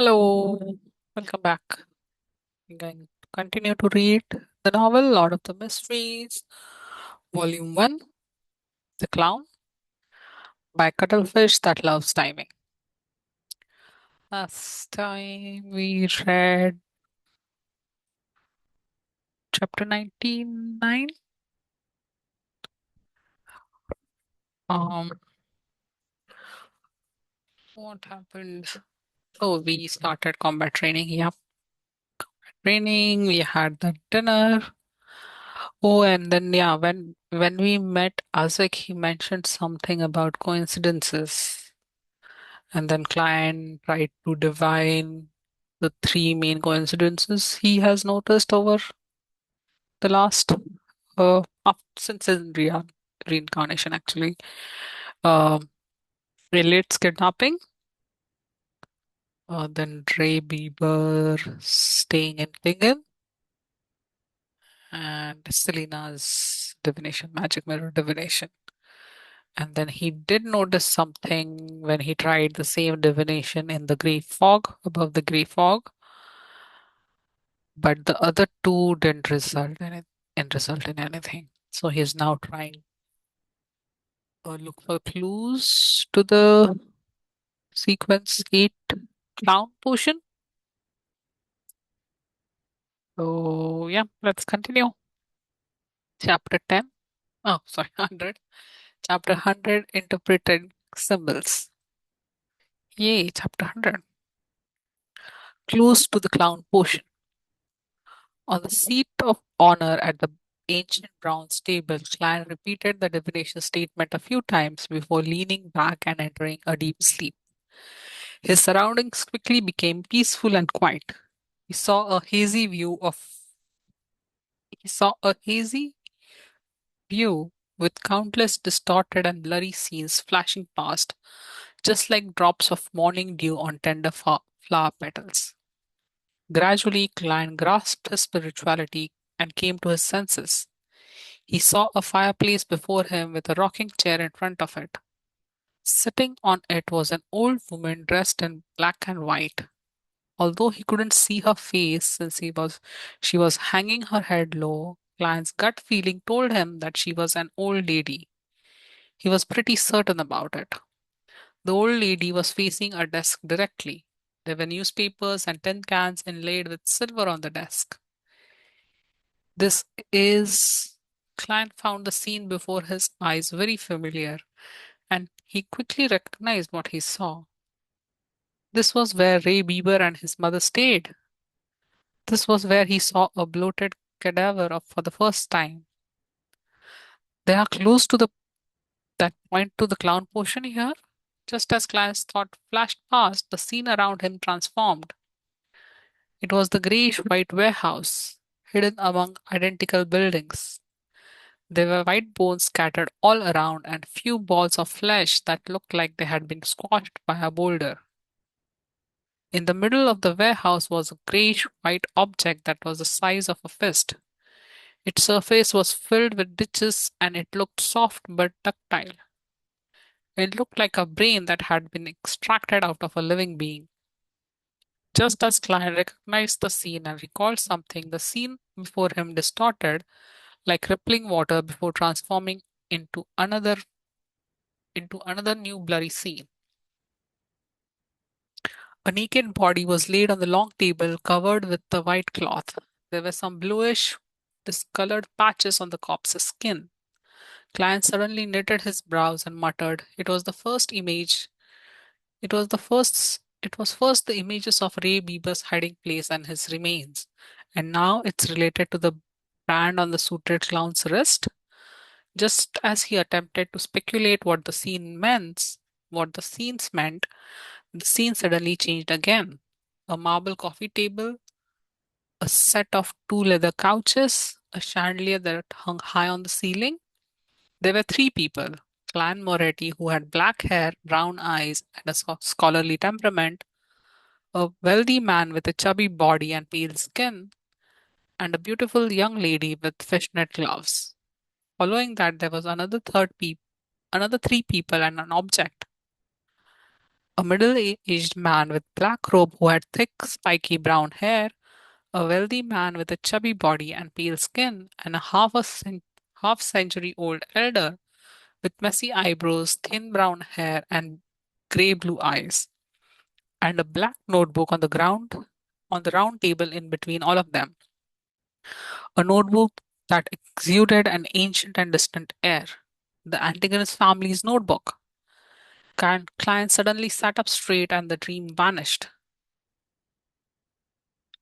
Hello, welcome back. I'm going to continue to read the novel Lord of the Mysteries, Volume 1, The Clown, by Cuttlefish That Loves Timing. Last time we read chapter 99. Um, what happened? Oh, we started combat training. Yep, training. We had the dinner. Oh, and then yeah, when we met Isaac, he mentioned something about coincidences. And then Klein tried to divine the three main coincidences he has noticed over the last since his reincarnation actually. Um Elliot's kidnapping, then Ray Bieber staying in Lingen, and Selena's divination, magic mirror divination. And then he did notice something when he tried the same divination in the grey fog, above the grey fog, but the other two didn't result in anything. So he's now trying to look for clues to the sequence 8 clown potion. So yeah, let's continue. Chapter 10. Oh, sorry, 100. Chapter 100, interpreted symbols. Yay, chapter 100. Clues to the clown potion. On the seat of honor at the ancient bronze table, Klein repeated the divination statement a few times before leaning back and entering a deep sleep. His surroundings quickly became peaceful and quiet. He saw a hazy view of he saw a hazy view with countless distorted and blurry scenes flashing past, just like drops of morning dew on tender flower petals. Gradually, Klein grasped his spirituality and came to his senses. He saw a fireplace before him with a rocking chair in front of it. Sitting on it was an old woman dressed in black and white. Although he couldn't see her face since she was hanging her head low, Klein's gut feeling told him that she was an old lady. He was pretty certain about it. The old lady was facing a desk directly. There were newspapers and tin cans inlaid with silver on the desk. This is Klein found the scene before his eyes very familiar, and he quickly recognized what he saw. This was where Ray Bieber and his mother stayed. This was where he saw a bloated cadaver for the first time. There are clues to the that point to the clown potion here. Just as Klein's thought flashed past, the scene around him transformed. It was the grayish-white warehouse, hidden among identical buildings. There were white bones scattered all around and few balls of flesh that looked like they had been squashed by a boulder. In the middle of the warehouse was a grayish-white object that was the size of a fist. Its surface was filled with ditches and it looked soft but ductile. It looked like a brain that had been extracted out of a living being. Just as Klein recognized the scene and recalled something, the scene before him distorted like rippling water before transforming into another new blurry scene. A naked body was laid on the long table covered with the white cloth. There were some bluish, discolored patches on the corpse's skin. Klein suddenly knitted his brows and muttered, "It was the first image. It was first the images of Ray Bieber's hiding place and his remains, and now it's related to the brand on the suited clown's wrist." Just as he attempted to speculate what the scenes meant, the scene suddenly changed again. A marble coffee table, a set of two leather couches, a chandelier that hung high on the ceiling. There were three people: Clan Moretti, who had black hair, brown eyes, and a scholarly temperament, a wealthy man with a chubby body and pale skin, and a beautiful young lady with fishnet gloves. Following that, there was another three people and an object. A middle-aged man with black robe who had thick, spiky brown hair, a wealthy man with a chubby body and pale skin, and a half-century-old elder with messy eyebrows, thin brown hair, and gray-blue eyes, and a black notebook on the round table in between all of them. A notebook that exuded an ancient and distant air. The Antigonus family's notebook. Client suddenly sat up straight and the dream vanished.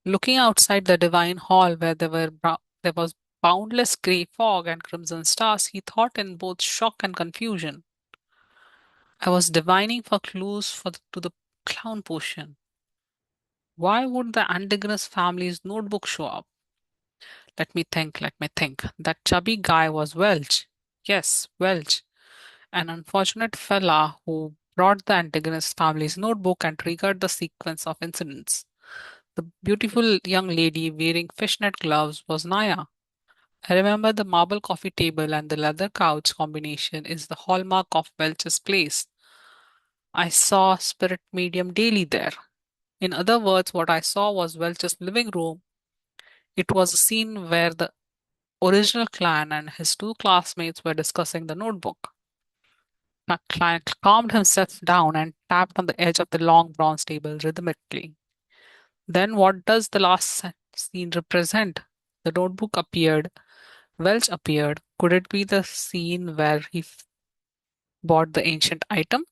Looking outside the divine hall where there was boundless grey fog and crimson stars, he thought in both shock and confusion. I was divining for clues to the clown potion. Why would the Antigonus family's notebook show up? Let me think. That chubby guy was Welch. Yes, Welch, an unfortunate fella who brought the Antigonus family's notebook and triggered the sequence of incidents. The beautiful young lady wearing fishnet gloves was Naya. I remember the marble coffee table and the leather couch combination is the hallmark of Welch's place. I saw spirit medium daily there. In other words, what I saw was Welch's living room. It was a scene where the original clan and his two classmates were discussing the notebook. The client calmed himself down and tapped on the edge of the long bronze table rhythmically. Then what does the last scene represent? The notebook appeared. Welch appeared. Could it be the scene where he bought the ancient item?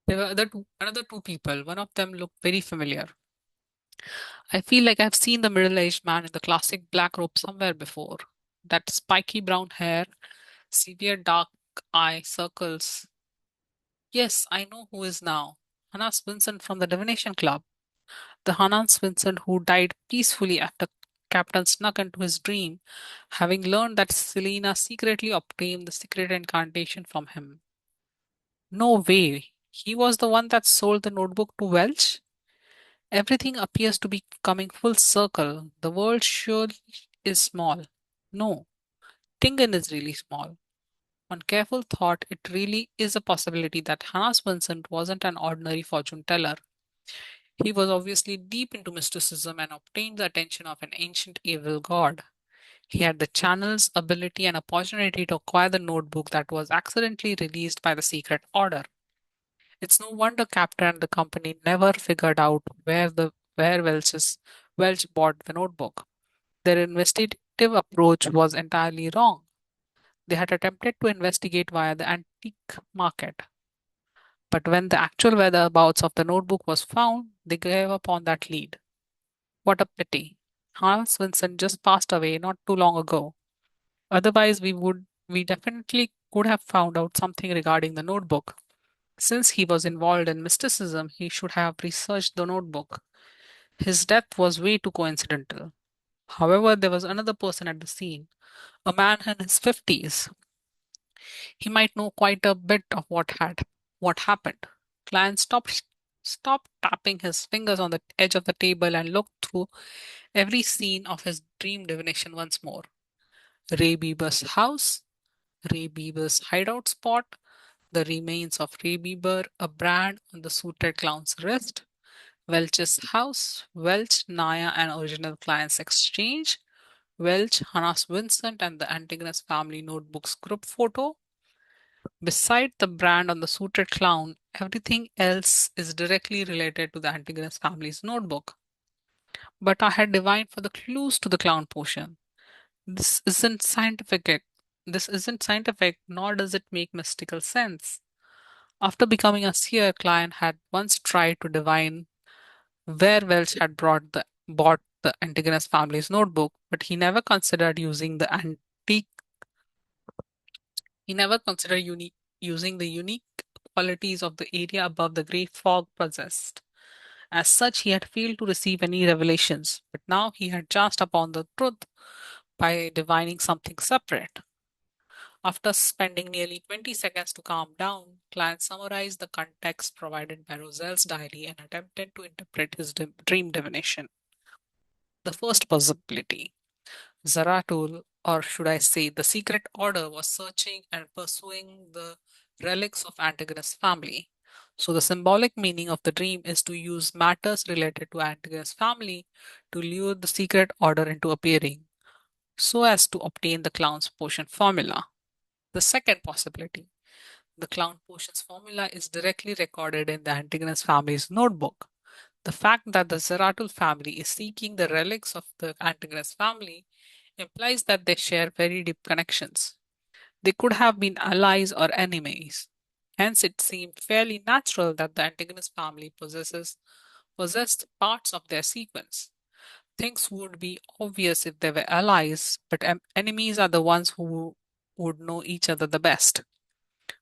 There were another two people. One of them looked very familiar. I feel like I've seen the middle-aged man in the classic black robe somewhere before. That spiky brown hair, severe dark eye circles. Yes, I know who is now. Hannah Swinson from the Divination Club. The Hannah Swinson who died peacefully after Captain snuck into his dream, having learned that Selena secretly obtained the secret incantation from him. No way. He was the one that sold the notebook to Welch? Everything appears to be coming full circle. The world surely is small. No, Tingen is really small. On careful thought, it really is a possibility that Hannah Swenson wasn't an ordinary fortune teller. He was obviously deep into mysticism and obtained the attention of an ancient evil god. He had the channel's ability and opportunity to acquire the notebook that was accidentally released by the secret order. It's no wonder Captain and the company never figured out where Welch bought the notebook. Their investigative approach was entirely wrong. They had attempted to investigate via the antique market, but when the actual whereabouts of the notebook was found, they gave up on that lead. What a pity. Hans Vincent just passed away not too long ago. Otherwise, we definitely could have found out something regarding the notebook. Since he was involved in mysticism, he should have researched the notebook. His death was way too coincidental. However, there was another person at the scene, a man in his 50s. He might know quite a bit of what happened. Client stopped tapping his fingers on the edge of the table and looked through every scene of his dream divination once more. Ray Bieber's house, Ray Bieber's hideout spot, the remains of Ray Bieber, a brand on the suited clown's wrist, Welch's house, Welch, Naya, and original clients exchange, Welch, Hannah Vincent, and the Antigonus family notebooks group photo. Beside the brand on the suited clown, everything else is directly related to the Antigonus family's notebook. But I had divined for the clues to the clown potion. This isn't scientific. This isn't scientific, nor does it make mystical sense. After becoming a seer, client had once tried to divine where Welch had bought the Antigonus family's notebook, but he never considered using the unique qualities of the area above the great fog possessed. As such, he had failed to receive any revelations, but now he had chanced upon the truth by divining something separate. After spending nearly 20 seconds to calm down, Client summarized the context provided by Roselle's diary and attempted to interpret his dream divination. The first possibility, Zaratul, or should I say the secret order, was searching and pursuing the relics of Antigonus' family. So the symbolic meaning of the dream is to use matters related to Antigonus' family to lure the secret order into appearing, so as to obtain the clown's potion formula. The second possibility, the clown potions formula is directly recorded in the Antigonus family's notebook. The fact that the Zeratul family is seeking the relics of the Antigonus family implies that they share very deep connections. They could have been allies or enemies. Hence, it seemed fairly natural that the Antigonus family possessed parts of their sequence. Things would be obvious if they were allies, but enemies are the ones who would know each other the best.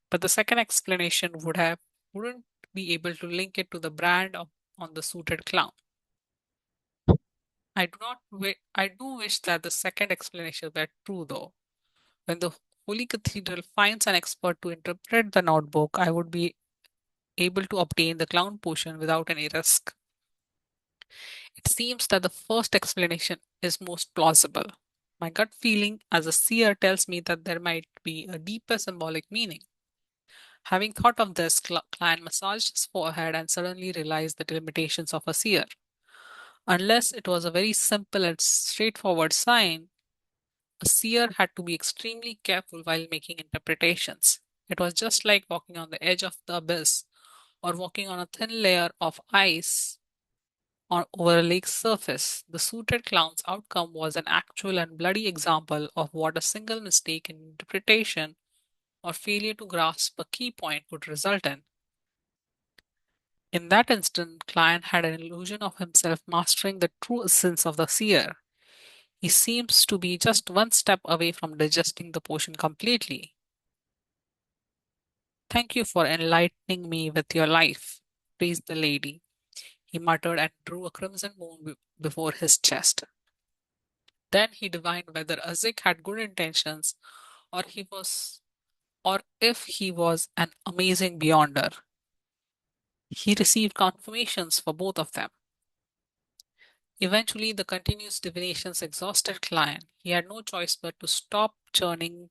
But the second explanation wouldn't be able to link it to the brand on the suited clown. I do wish that the second explanation were true though. When the Holy Cathedral finds an expert to interpret the notebook, I would be able to obtain the clown potion without any risk. It seems that the first explanation is most plausible. My gut feeling as a seer tells me that there might be a deeper symbolic meaning. Having thought of this, Klein massaged his forehead and suddenly realized the limitations of a seer. Unless it was a very simple and straightforward sign, a seer had to be extremely careful while making interpretations. It was just like walking on the edge of the abyss or walking on a thin layer of ice over a lake's surface. The suited clown's outcome was an actual and bloody example of what a single mistake in interpretation or failure to grasp a key point would result in. In that instant, Klein had an illusion of himself mastering the true essence of the seer. He seems to be just one step away from digesting the potion completely. Thank you for enlightening me with your life, praised the lady, he muttered and drew a crimson moon before his chest. Then he divined whether Azik had good intentions or he was or if he was an amazing beyonder. He received confirmations for both of them. Eventually, the continuous divinations exhausted Klein. He had no choice but to stop churning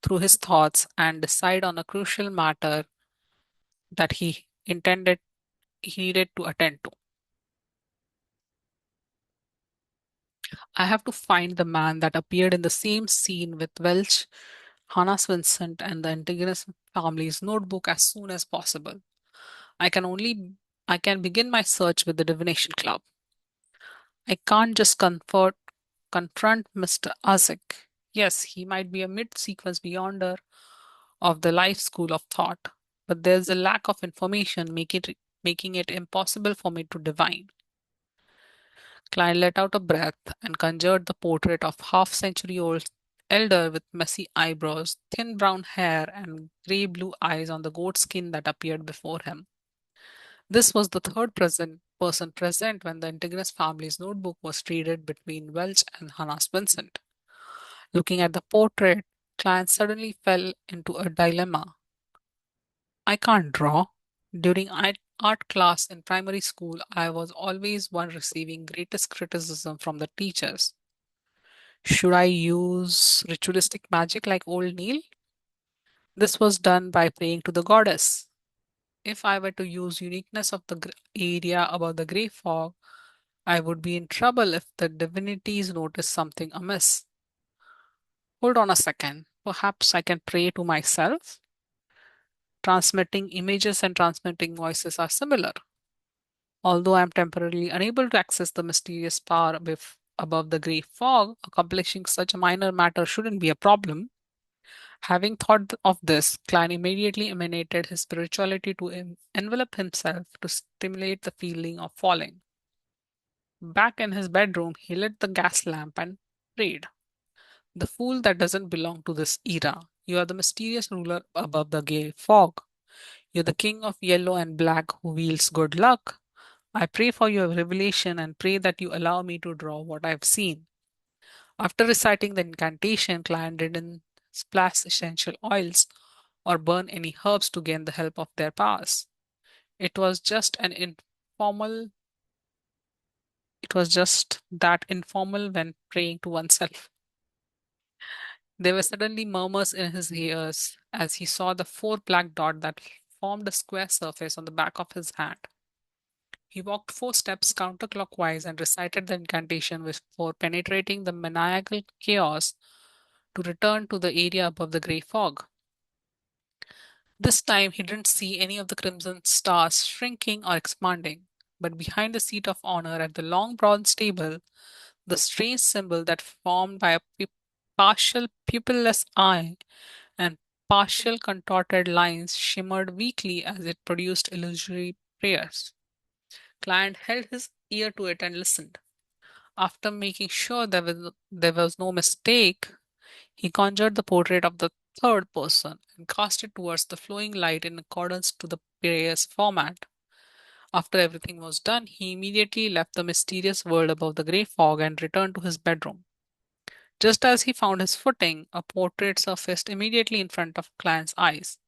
through his thoughts and decide on a crucial matter that he needed to attend to. I have to find the man that appeared in the same scene with Welch, Hannah Vincent, and the Antigonus family's notebook as soon as possible. I can only I can begin my search with the Divination Club. I can't just confront Mr. Azik. Yes, he might be a mid-sequence beyonder of the life school of thought, but there's a lack of information making it impossible for me to divine. Klein let out a breath and conjured the portrait of half-century-old elder with messy eyebrows, thin brown hair, and grey blue eyes on the goat skin that appeared before him. This was the third person present when the Antigonus family's notebook was traded between Welch and Hannah Vincent. Looking at the portrait, Klein suddenly fell into a dilemma. I can't draw. During art class in primary school, I was always one receiving greatest criticism from the teachers. Should I use ritualistic magic like old Neil? This was done by praying to the goddess. If I were to use uniqueness of the area above the grey fog, I would be in trouble if the divinities noticed something amiss. Hold on a second. Perhaps I can pray to myself? Transmitting images and transmitting voices are similar. Although I am temporarily unable to access the mysterious power above the grey fog, accomplishing such a minor matter shouldn't be a problem. Having thought of this, Klein immediately emanated his spirituality to envelop himself to stimulate the feeling of falling. Back in his bedroom, he lit the gas lamp and prayed. The fool that doesn't belong to this era. You are the mysterious ruler above the gay fog. You're the king of yellow and black who wields good luck. I pray for your revelation and pray that you allow me to draw what I've seen. After reciting the incantation, client didn't splash essential oils or burn any herbs to gain the help of their powers. It was just an informal, it was just that informal when praying to oneself. There were suddenly murmurs in his ears as he saw the four black dots that formed a square surface on the back of his hand. He walked 4 steps counterclockwise and recited the incantation before penetrating the maniacal chaos to return to the area above the grey fog. This time he didn't see any of the crimson stars shrinking or expanding, but behind the seat of honor at the long bronze table, the strange symbol that formed by a partial pupilless eye and partial contorted lines shimmered weakly as it produced illusory prayers. Client held his ear to it and listened. After making sure there was no mistake, he conjured the portrait of the third person and cast it towards the flowing light in accordance to the prayer's format. After everything was done, he immediately left the mysterious world above the grey fog and returned to his bedroom. Just as he found his footing, a portrait surfaced immediately in front of Client's eyes.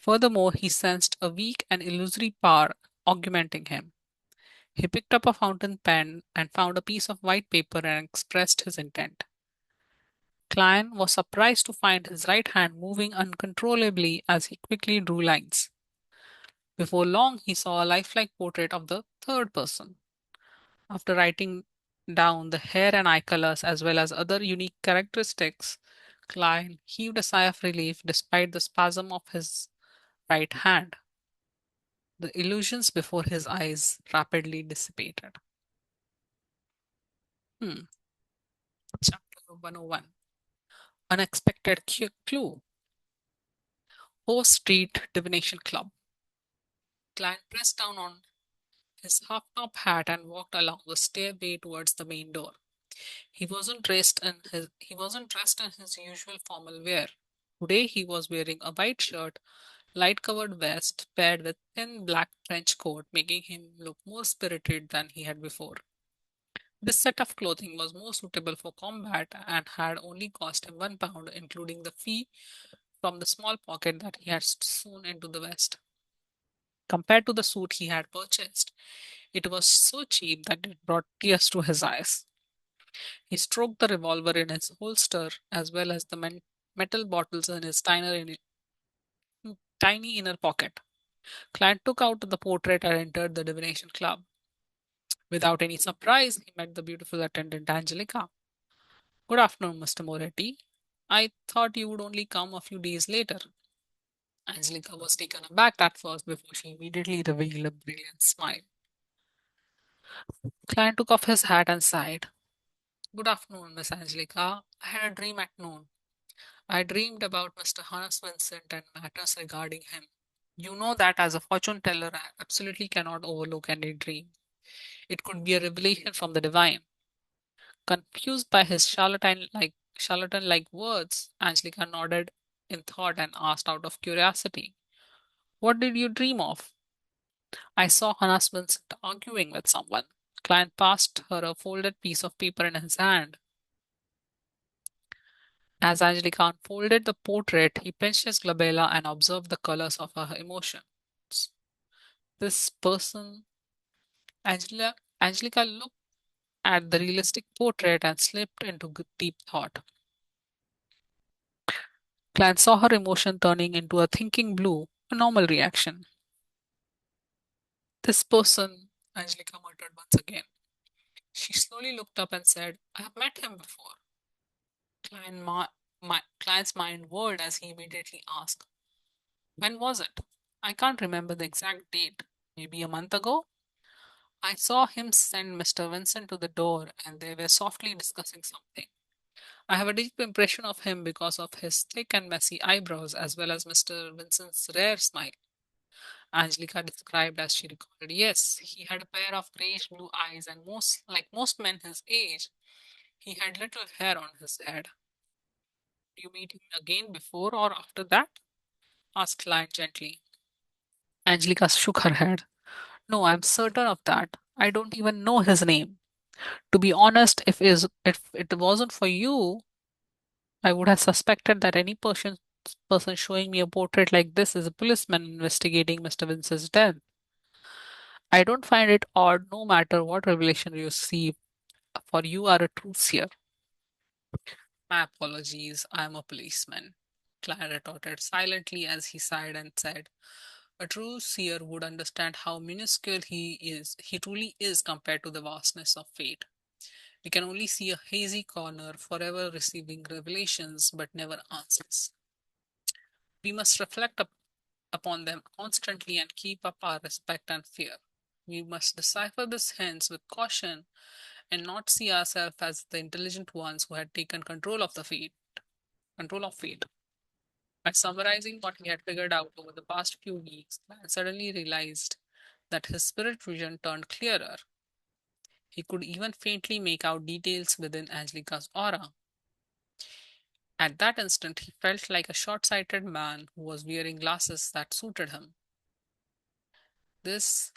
Furthermore, he sensed a weak and illusory power augmenting him. He picked up a fountain pen and found a piece of white paper and expressed his intent. Klein was surprised to find his right hand moving uncontrollably as he quickly drew lines. Before long, he saw a lifelike portrait of the third person. After writing down the hair and eye colors as well as other unique characteristics, Klein heaved a sigh of relief despite the spasm of his right hand. The illusions before his eyes rapidly dissipated. Hmm. Chapter 101. Unexpected clue. Ho Street Divination Club. Klein pressed down on his half-top hat and walked along the stairway towards the main door. He wasn't dressed in his usual formal wear. Today he was wearing a white shirt, light-covered vest paired with thin black trench coat, making him look more spirited than he had before. This set of clothing was more suitable for combat and had only cost him £1, including the fee from the small pocket that he had sewn into the vest. Compared to the suit he had purchased, it was so cheap that it brought tears to his eyes. He stroked the revolver in his holster as well as the metal bottles in his tiny inner pocket. Client took out the portrait and entered the divination club. Without any surprise, he met the beautiful attendant Angelica. Good afternoon, Mr. Moretti. I thought you would only come a few days later. Angelica was taken aback at first before she immediately revealed a brilliant smile. Client took off his hat and sighed. Good afternoon, Miss Angelica. I had a dream at noon. I dreamed about Mr. Hannes Vincent and matters regarding him. You know that as a fortune teller, I absolutely cannot overlook any dream. It could be a revelation from the divine. Confused by his charlatan-like words, Angelica nodded in thought and asked out of curiosity, "What did you dream of?" I saw Hannes Vincent arguing with someone. Client passed her a folded piece of paper in his hand. As Angelica unfolded the portrait, he pinched his glabella and observed the colors of her emotions. This person, Angela, Angelica looked at the realistic portrait and slipped into deep thought. Clan saw her emotion turning into a thinking blue, a normal reaction. This person, Angelica muttered once again. She slowly looked up and said, I have met him before. Client's mind whirled as he immediately asked, when was it? I can't remember the exact date. Maybe a month ago? I saw him send Mr. Vincent to the door and they were softly discussing something. I have a deep impression of him because of his thick and messy eyebrows as well as Mr. Vincent's rare smile. Angelica described as she recalled. Yes, he had a pair of grayish blue eyes and like most men his age, he had little hair on his head. Did you meet him again before or after that? Asked Lion gently. Angelica shook her head. No, I'm certain of that. I don't even know his name. To be honest, if it wasn't for you, I would have suspected that any person showing me a portrait like this is a policeman investigating Mr. Vincent's death. I don't find it odd no matter what revelation you receive, for you are a truth seer. My apologies, I am a policeman. Clara retorted silently as he sighed and said, A true seer would understand how minuscule he truly is compared to the vastness of fate. We can only see a hazy corner, forever receiving revelations but never answers. We must reflect upon them constantly and keep up our respect and fear. We must decipher this hence with caution and not see ourselves as the intelligent ones who had taken control of fate. By summarizing what he had figured out over the past few weeks, I suddenly realized that his spirit vision turned clearer. He could even faintly make out details within Angelica's aura. At that instant, he felt like a short sighted man who was wearing glasses that suited him. This,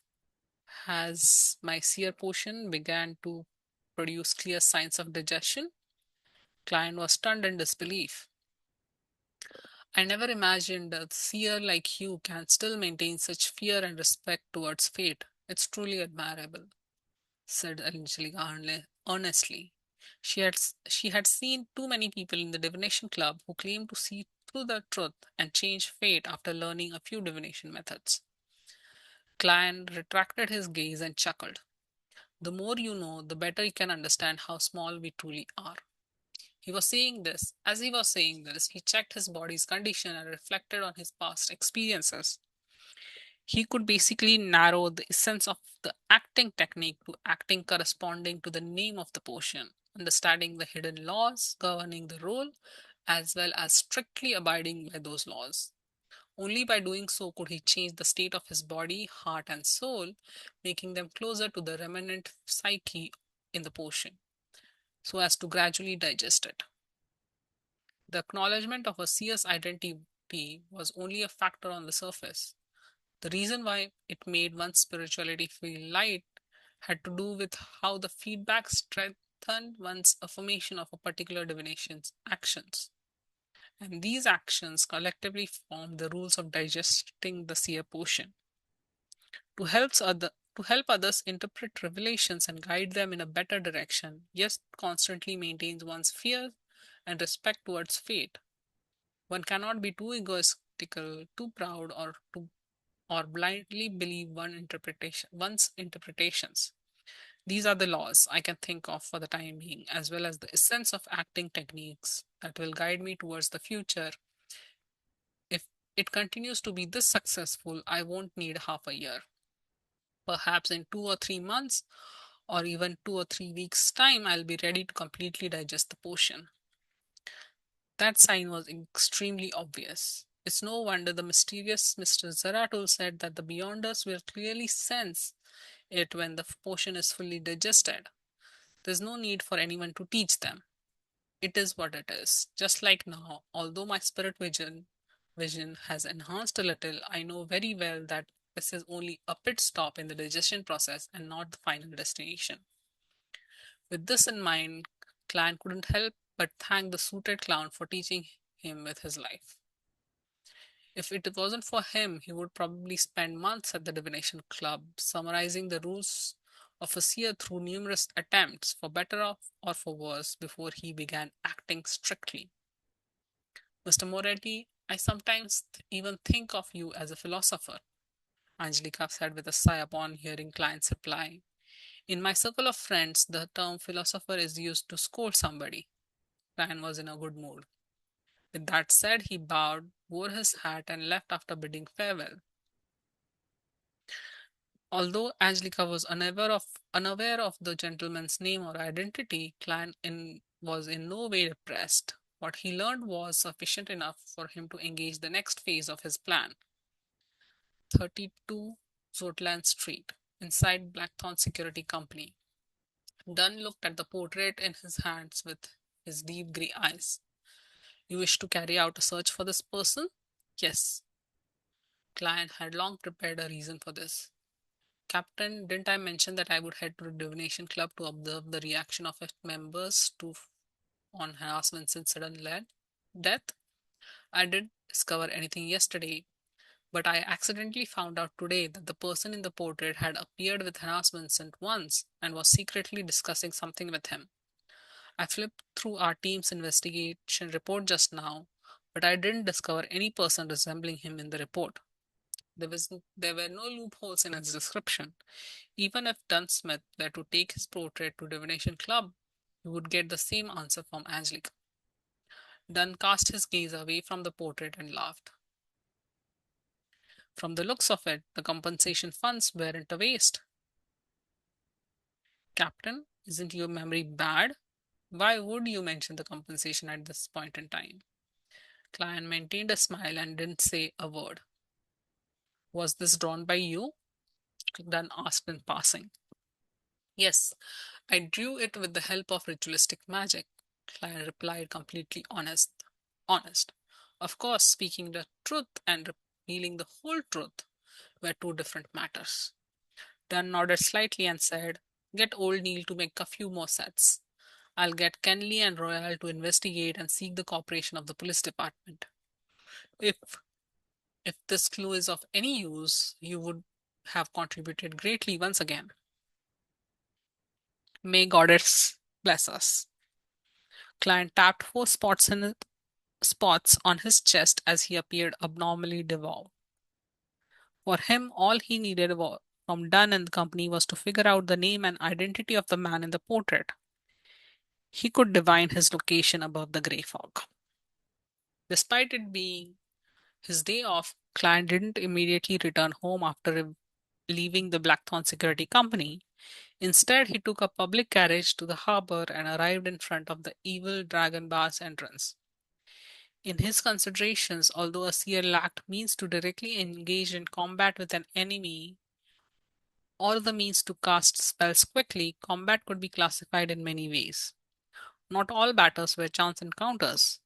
as my seer potion began to produce clear signs of digestion, Klein was stunned in disbelief. I never imagined a seer like you can still maintain such fear and respect towards fate. It's truly admirable, said Angelica earnestly. She had seen too many people in the divination club who claimed to see through the truth and change fate after learning a few divination methods. Klein retracted his gaze and chuckled. The more you know, the better you can understand how small we truly are. As he was saying this, he checked his body's condition and reflected on his past experiences. He could basically narrow the essence of the acting technique to acting corresponding to the name of the potion, understanding the hidden laws governing the role, as well as strictly abiding by those laws. Only by doing so could he change the state of his body, heart, and soul, making them closer to the remnant psyche in the potion, so as to gradually digest it. The acknowledgement of a seer's identity was only a factor on the surface. The reason why it made one's spirituality feel light had to do with how the feedback strengthened one's affirmation of a particular divination's actions. And these actions collectively form the rules of digesting the seer potion. To to help others interpret revelations and guide them in a better direction, yes, constantly maintains one's fear and respect towards fate. One cannot be too egoistical, too proud, or blindly believe one's interpretations. These are the laws I can think of for the time being, as well as the essence of acting techniques that will guide me towards the future. If it continues to be this successful, I won't need half a year. Perhaps in 2 or 3 months, or even 2 or 3 weeks' time, I'll be ready to completely digest the potion. That sign was extremely obvious. It's no wonder the mysterious Mr. Zaratul said that the Beyonders will clearly sense it when the potion is fully digested. There's no need for anyone to teach them. It is what it is. Just like now, although my spirit vision has enhanced a little, I know very well that this is only a pit stop in the digestion process and not the final destination. With this in mind, Clan couldn't help but thank the suited clown for teaching him with his life. If it wasn't for him, he would probably spend months at the divination club, summarizing the rules of a seer through numerous attempts, for better or for worse, before he began acting strictly. Mr. Moretti, I sometimes even think of you as a philosopher, Angelica said with a sigh upon hearing Client's reply. In my circle of friends, the term philosopher is used to scold somebody. Client was in a good mood. With that said, he bowed, wore his hat, and left after bidding farewell. Although Angelica was unaware of the gentleman's name or identity, was in no way depressed. What he learned was sufficient enough for him to engage the next phase of his plan. 32 Zotland Street, inside Blackthorn Security Company. Dunn looked at the portrait in his hands with his deep grey eyes. You wish to carry out a search for this person? Yes. Client had long prepared a reason for this. Captain, didn't I mention that I would head to the Divination Club to observe the reaction of its members on harassment and death? I did discover anything yesterday, but I accidentally found out today that the person in the portrait had appeared with harassment once and was secretly discussing something with him. I flipped through our team's investigation report just now, but I didn't discover any person resembling him in the report. There were no loopholes in his description. Even if Dunn Smith were to take his portrait to Divination Club, he would get the same answer from Angelica. Dunn cast his gaze away from the portrait and laughed. From the looks of it, the compensation funds weren't a waste. Captain, isn't your memory bad? Why would you mention the compensation at this point in time? Client maintained a smile and didn't say a word. Was this drawn by you? Dunn asked in passing. Yes, I drew it with the help of ritualistic magic, Client replied, completely honest. Honest. Of course, speaking the truth and revealing the whole truth were two different matters. Dunn nodded slightly and said, get old Neil to make a few more sets. I'll get Kenley and Royal to investigate and seek the cooperation of the police department. If if this clue is of any use, you would have contributed greatly once again. May Goddess bless us. Client tapped four spots on his chest as he appeared abnormally devout. For him, all he needed from Dunn and Company was to figure out the name and identity of the man in the portrait. He could divine his location above the grey fog. Despite it being his day off, Client didn't immediately return home after leaving the Blackthorn Security Company. Instead, he took a public carriage to the harbor and arrived in front of the evil Dragon Bar's entrance. In his considerations, although a seer lacked means to directly engage in combat with an enemy or the means to cast spells quickly, combat could be classified in many ways. Not all battles were chance encounters.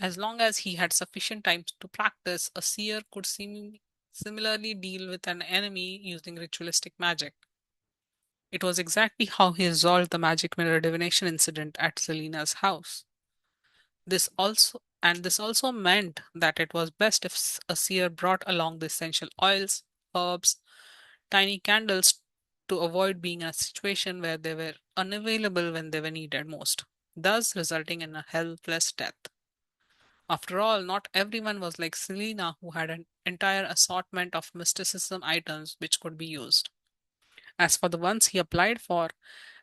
As long as he had sufficient time to practice, a seer could similarly deal with an enemy using ritualistic magic. It was exactly how he resolved the magic mirror divination incident at Selena's house. This also meant that it was best if a seer brought along the essential oils, herbs, tiny candles to avoid being in a situation where they were unavailable when they were needed most, thus resulting in a helpless death. After all, not everyone was like Selena, who had an entire assortment of mysticism items which could be used. As for the ones he applied for,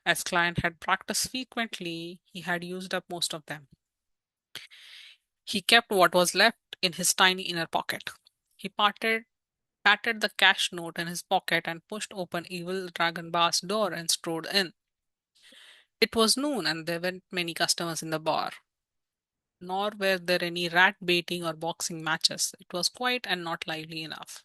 as Client had practiced frequently, he had used up most of them. He kept what was left in his tiny inner pocket. He patted the cash note in his pocket and pushed open Evil Dragon Bar's door and strode in. It was noon and there weren't many customers in the bar, nor were there any rat baiting or boxing matches. It was quiet and not lively enough.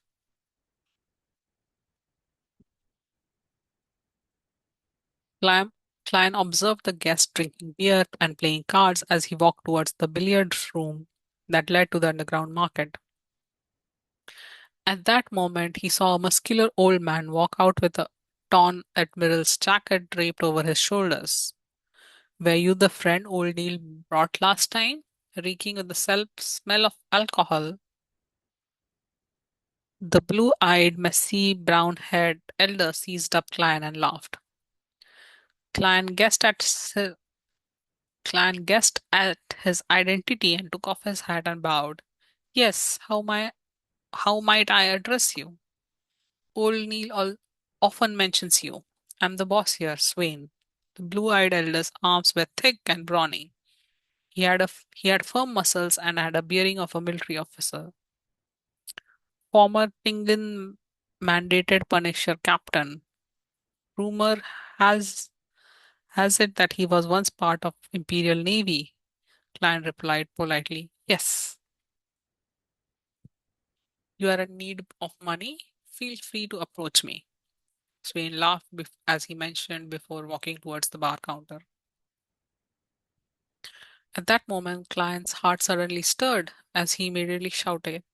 Clam Klein observed the guests drinking beer and playing cards as he walked towards the billiard room that led to the underground market. At that moment, he saw a muscular old man walk out with a torn admiral's jacket draped over his shoulders. Were you the friend old Neil brought last time? Reeking of the smell of alcohol. The blue-eyed, messy, brown-haired elder seized up Klein and laughed. Klein guessed at Klein guessed at his identity and took off his hat and bowed. Yes, how might I address you? Old Neil often mentions you. I'm the boss here, Swain. The blue-eyed elder's arms were thick and brawny. He had firm muscles and had a bearing of a military officer. Former Tinglin mandated Punisher captain. Rumor has has it that he was once part of Imperial Navy. Klein replied politely, yes. You are in need of money? Feel free to approach me. Swain laughed as he mentioned before walking towards the bar counter. At that moment, Klein's heart suddenly stirred as he immediately shouted,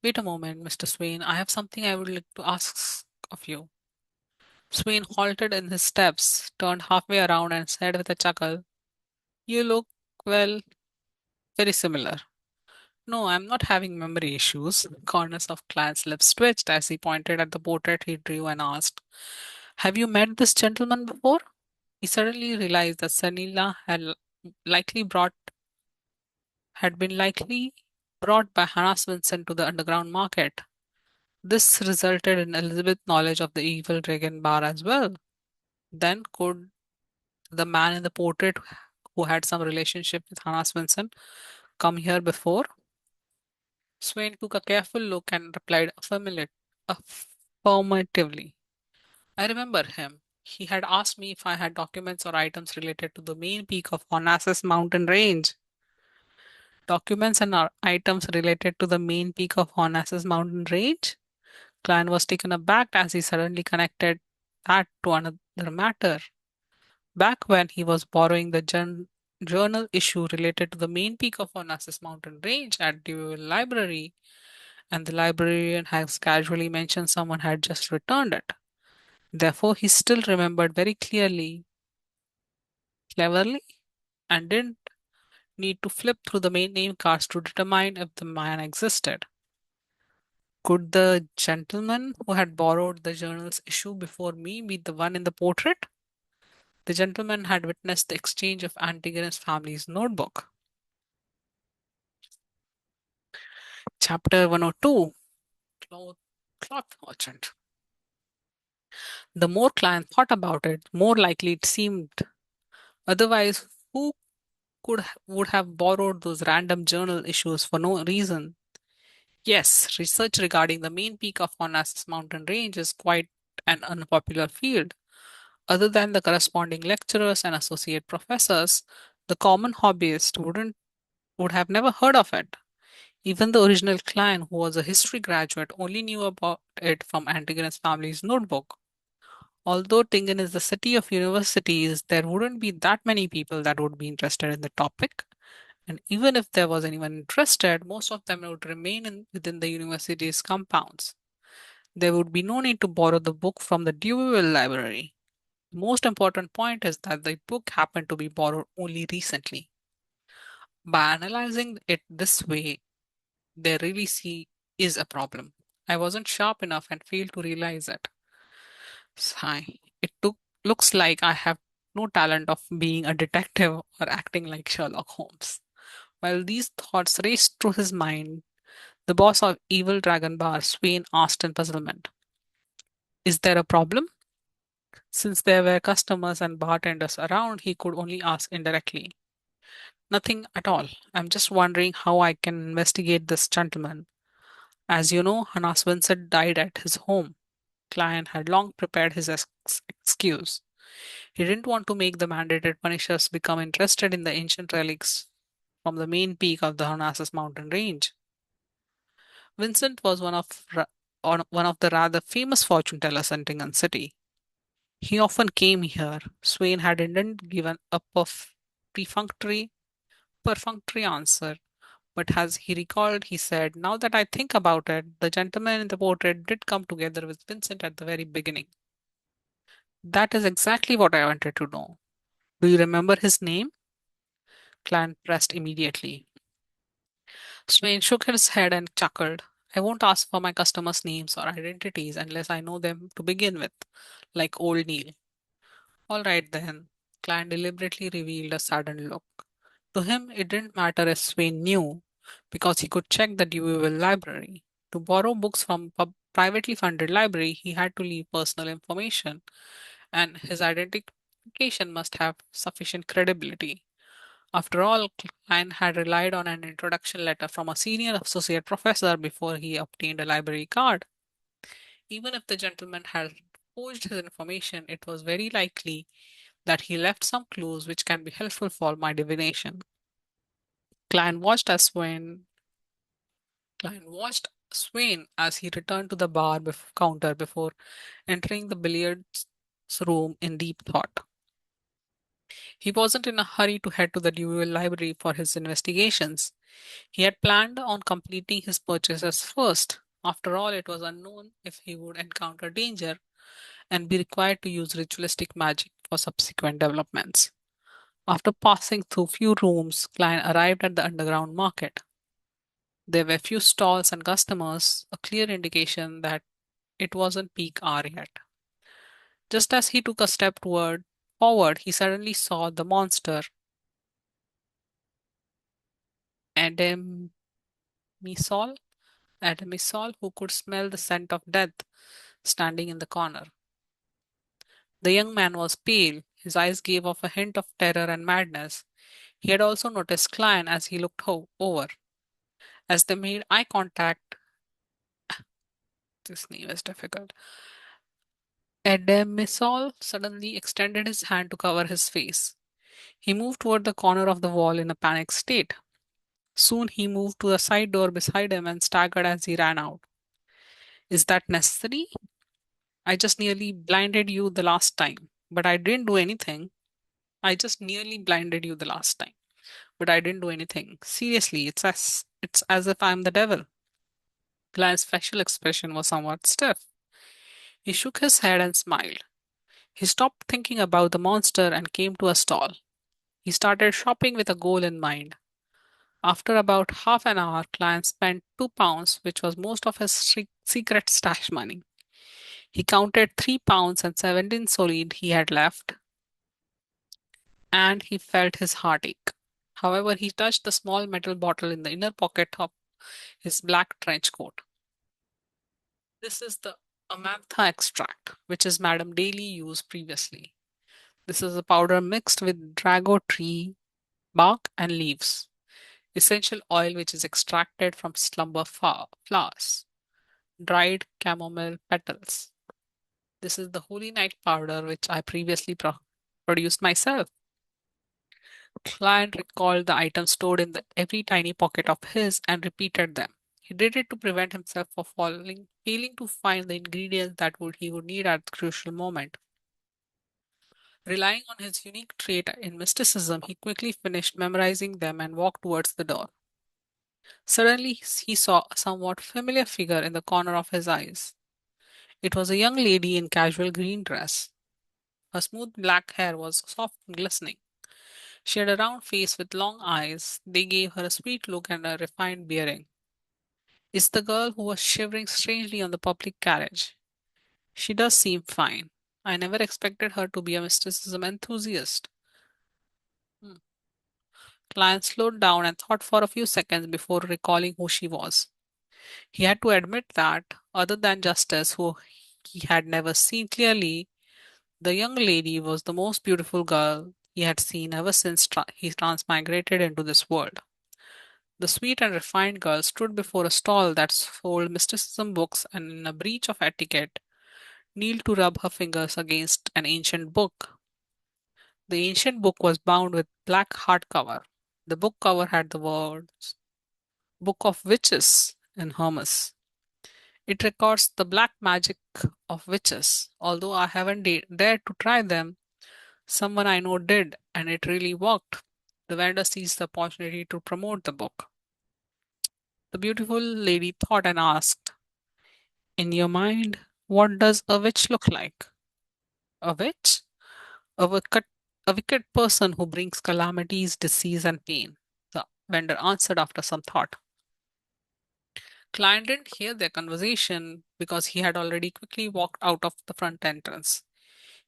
wait a moment, Mr. Swain, I have something I would like to ask of you. Swain halted in his steps, turned halfway around, and said with a chuckle, you look, well, very similar. No, I'm not having memory issues. The corners of Klein's lips twitched as he pointed at the portrait he drew and asked, have you met this gentleman before? He suddenly realized that Sanila likely brought had been likely brought by Hannah Swenson to the underground market. This resulted in Elizabeth's knowledge of the evil Regan bar as well. Then, could the man in the portrait who had some relationship with Hannah Swenson come here before? Swain took a careful look and replied affirmatively. I remember him. He had asked me if I had documents or items related to the main peak of Onassis mountain range. Documents and items related to the main peak of Onassis mountain range? Klein was taken aback as he suddenly connected that to another matter. Back when he was borrowing the journal issue related to the main peak of Onassis mountain range at the library, and the librarian has casually mentioned someone had just returned it. Therefore, he still remembered very cleverly, and didn't need to flip through the main name cards to determine if the man existed. Could the gentleman who had borrowed the journal's issue before me be the one in the portrait? The gentleman had witnessed the exchange of Antigonus family's notebook. Chapter 102, Cloth, Cloth Merchant. The more Klein thought about it, the more likely it seemed. Otherwise, who would have borrowed those random journal issues for no reason? Yes, research regarding the main peak of Onassis mountain range is quite an unpopular field. Other than the corresponding lecturers and associate professors, the common hobbyist would have never heard of it. Even the original Klein, who was a history graduate, only knew about it from Antigonus family's notebook. Although Tingen is the city of universities, there wouldn't be that many people that would be interested in the topic. And even if there was anyone interested, most of them would remain within the university's compounds. There would be no need to borrow the book from the Deweyville Library. The most important point is that the book happened to be borrowed only recently. By analyzing it this way, there really see is a problem. I wasn't sharp enough and failed to realize it. Sigh. Looks like I have no talent of being a detective or acting like Sherlock Holmes. While these thoughts raced through his mind, the boss of Evil Dragon Bar, Swain, asked in puzzlement, is there a problem? Since there were customers and bartenders around, he could only ask indirectly. Nothing at all. I'm just wondering how I can investigate this gentleman. As you know, Hannah Swenson died at his home. Klein had long prepared his excuse. He didn't want to make the mandated punishers become interested in the ancient relics from the main peak of the Harnassus mountain range. Vincent was one of the rather famous fortune tellers in Tingan City. He often came here. Swain hadn't given a perfunctory answer, but as he recalled, he said, now that I think about it, the gentleman in the portrait did come together with Vincent at the very beginning. That is exactly what I wanted to know. Do you remember his name? Clan pressed immediately. Swain shook his head and chuckled. I won't ask for my customers' names or identities unless I know them to begin with, like old Neil. All right then. Clan deliberately revealed a sudden look. To him, it didn't matter if Swain knew, because he could check the Deweyville library. To borrow books from a privately funded library, he had to leave personal information, and his identification must have sufficient credibility. After all, Klein had relied on an introduction letter from a senior associate professor before he obtained a library card. Even if the gentleman had forged his information, it was very likely that he left some clues which can be helpful for my divination. Klein watched as Swain Klein watched Swain as he returned to the counter before entering the billiards room in deep thought. He wasn't in a hurry to head to the Dewey Library for his investigations. He had planned on completing his purchases first. After all, it was unknown if he would encounter danger and be required to use ritualistic magic for subsequent developments. After passing through few rooms, Klein arrived at the underground market. There were few stalls and customers, a clear indication that it wasn't peak hour yet. Just as he took a step forward, he suddenly saw the monster, Adam Misol, Misol, who could smell the scent of death, standing in the corner. The young man was pale. His eyes gave off a hint of terror and madness. He had also noticed Klein as he looked over. As they made eye contact, this name is difficult. Edemisol suddenly extended his hand to cover his face. He moved toward the corner of the wall in a panicked state. Soon he moved to the side door beside him and staggered as he ran out. Is that necessary? I just nearly blinded you the last time, but I didn't do anything. I just nearly blinded you the last time, but I didn't do anything. Seriously, it's as if I'm the devil. Glenn's facial expression was somewhat stiff. He shook his head and smiled. He stopped thinking about the monster and came to a stall. He started shopping with a goal in mind. After about half an hour, Klein spent £2, which was most of his secret stash money. He counted £3 and 17 solid he had left, and he felt his heart ache. However, he touched the small metal bottle in the inner pocket of his black trench coat. This is the Amantha extract, which is Madame Daly used previously. This is a powder mixed with drago tree bark and leaves. Essential oil which is extracted from slumber flowers. Dried chamomile petals. This is the holy night powder which I previously produced myself. Client recalled the items stored in every tiny pocket of his and repeated them. He did it to prevent himself from failing to find the ingredients that he would need at the crucial moment. Relying on his unique trait in mysticism, he quickly finished memorizing them and walked towards the door. Suddenly, he saw a somewhat familiar figure in the corner of his eyes. It was a young lady in casual green dress. Her smooth black hair was soft and glistening. She had a round face with long eyes. They gave her a sweet look and a refined bearing. It's the girl who was shivering strangely on the public carriage. She does seem fine. I never expected her to be a mysticism enthusiast. Hmm. Client slowed down and thought for a few seconds before recalling who she was. He had to admit that, other than Justice, who he had never seen clearly, the young lady was the most beautiful girl he had seen ever since he transmigrated into this world. The sweet and refined girl stood before a stall that sold mysticism books and, in a breach of etiquette, kneeled to rub her fingers against an ancient book. The ancient book was bound with black hardcover. The book cover had the words Book of Witches in Hermes. It records the black magic of witches. Although I haven't dared to try them, someone I know did, and it really worked. The vendor seized the opportunity to promote the book. The beautiful lady thought and asked, in your mind, what does a witch look like? A witch? A wicked, a wicked person who brings calamities, disease, and pain. The vendor answered after some thought. Client didn't hear their conversation because he had already quickly walked out of the front entrance.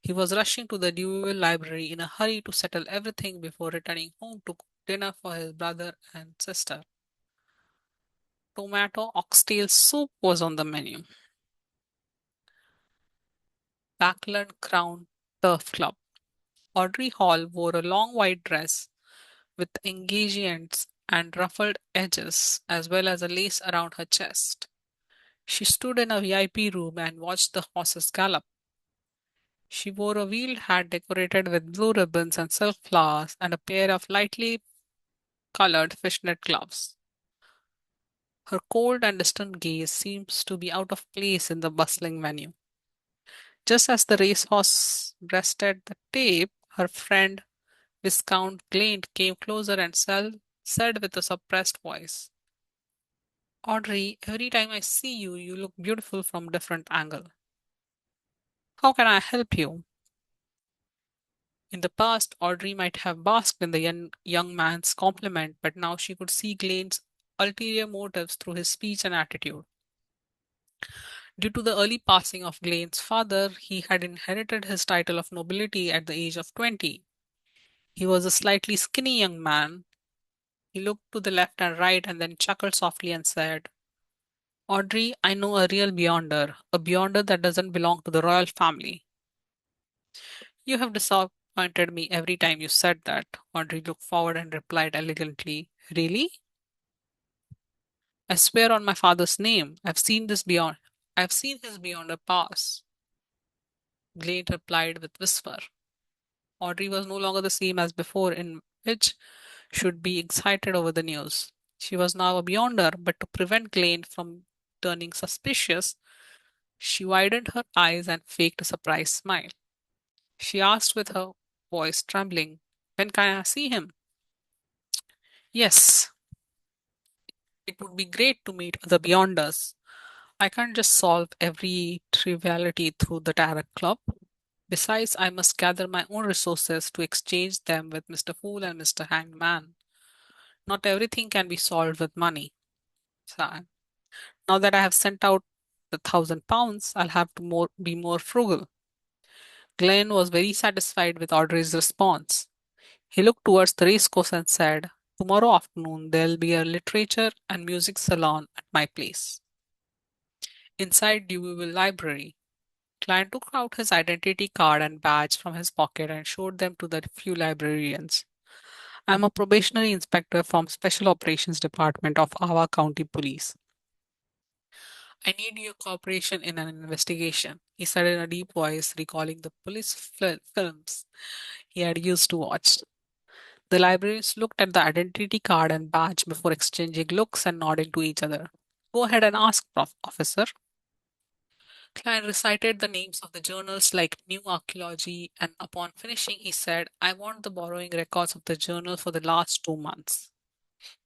He was rushing to the Dewey Library in a hurry to settle everything before returning home to cook dinner for his brother and sister. Tomato oxtail soup was on the menu. Backland Crown Turf Club. Audrey Hall wore a long white dress with engagements and ruffled edges, as well as a lace around her chest. She stood in a VIP room and watched the horses gallop. She wore a wheeled hat decorated with blue ribbons and silk flowers and a pair of lightly colored fishnet gloves. Her cold and distant gaze seems to be out of place in the bustling venue. Just as the racehorse breasted the tape, her friend Viscount Glade came closer and said with a suppressed voice, Audrey, every time I see you, you look beautiful from a different angle. How can I help you? In the past, Audrey might have basked in the young man's compliment, but now she could see Glade's ulterior motives through his speech and attitude. Due to the early passing of Glade's father, he had inherited his title of nobility at the age of 20. He was a slightly skinny young man He looked to the left and right and then chuckled softly and said, Audrey, I know a real beyonder, a beyonder that doesn't belong to the royal family. You have disappointed me every time you said that. Audrey looked forward and replied elegantly, Really? I swear on my father's name, I've seen his beyonder pass. Glade replied with whisper. Audrey was no longer the same as before, in which should be excited over the news. She was now a beyonder, but to prevent Glade from turning suspicious, she widened her eyes and faked a surprised smile. She asked with her voice trembling, When can I see him? Yes, it would be great to meet other beyonders. I can't just solve every triviality through the Tarot Club. Besides, I must gather my own resources to exchange them with Mr. Fool and Mr. Hangman. Not everything can be solved with money. So, now that I have sent out the £1,000, I'll have to be more frugal. Glenn was very satisfied with Audrey's response. He looked towards the racecourse and said, Tomorrow afternoon there'll be a literature and music salon at my place. Inside Deweyville Library, Klein took out his identity card and badge from his pocket and showed them to the few librarians. I'm a probationary inspector from Special Operations Department of Ava County Police. I need your cooperation in an investigation, he said in a deep voice, recalling the police films he had used to watch. The librarians looked at the identity card and badge before exchanging looks and nodding to each other. Go ahead and ask, officer. Klein recited the names of the journals like New Archaeology, and upon finishing, he said, I want the borrowing records of the journal for the last 2 months.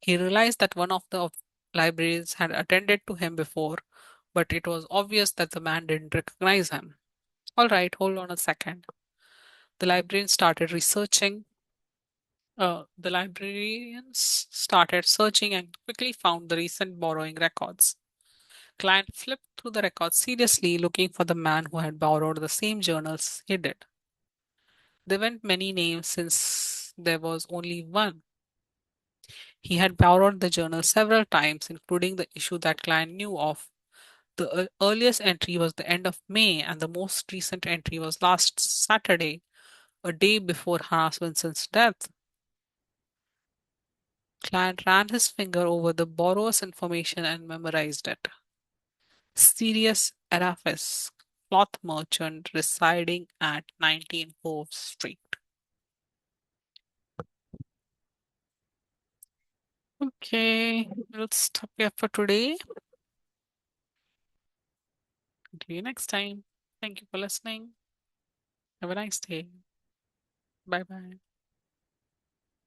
He realized that one of the librarians had attended to him before, but it was obvious that the man didn't recognize him. All right, hold on a second. The librarian started researching. The librarians started searching and quickly found the recent borrowing records. Client flipped through the records seriously, looking for the man who had borrowed the same journals he did. There weren't many names since there was only one. He had borrowed the journal several times, including the issue that Client knew of. The earliest entry was the end of May, and the most recent entry was last Saturday, a day before Hannah Swinson's death. Client ran his finger over the borrower's information and memorized it. Sirius Arafis, cloth merchant residing at 19 Hove Street. Okay, we'll stop here for today. See you next time. Thank you for listening. Have a nice day. Bye bye.